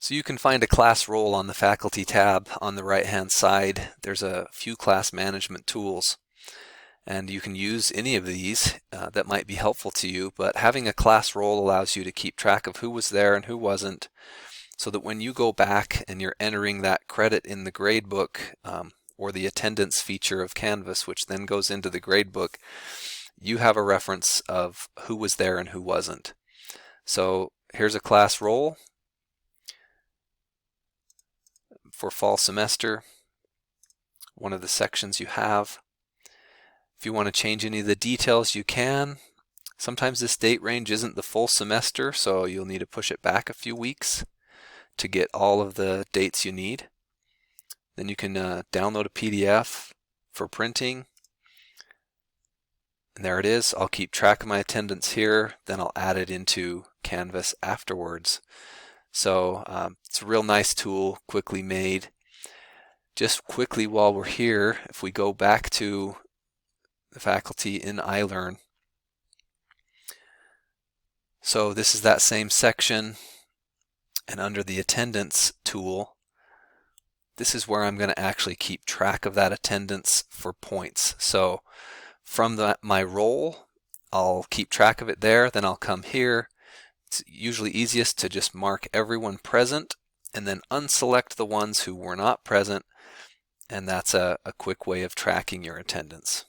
So you can find a class role on the Faculty tab on the right-hand side. There's a few class management tools, and you can use any of these that might be helpful to you, but having a class role allows you to keep track of who was there and who wasn't, so that when you go back and you're entering that credit in the gradebook or the attendance feature of Canvas, which then goes into the gradebook, you have a reference of who was there and who wasn't. So here's a class role for fall semester, one of the sections you have. If you want to change any of the details, you can. Sometimes this date range isn't the full semester, so you'll need to push it back a few weeks to get all of the dates you need. Then you can download a PDF for printing. And there it is. I'll keep track of my attendance here, then I'll add it into Canvas afterwards. So it's a real nice tool, quickly made. Just quickly while we're here, if we go back to the faculty in iLearn. So this is that same section, and under the attendance tool, this is where I'm going to actually keep track of that attendance for points. So from my role, I'll keep track of it there, then I'll come here. It's usually easiest to just mark everyone present and then unselect the ones who were not present, and that's a quick way of tracking your attendance.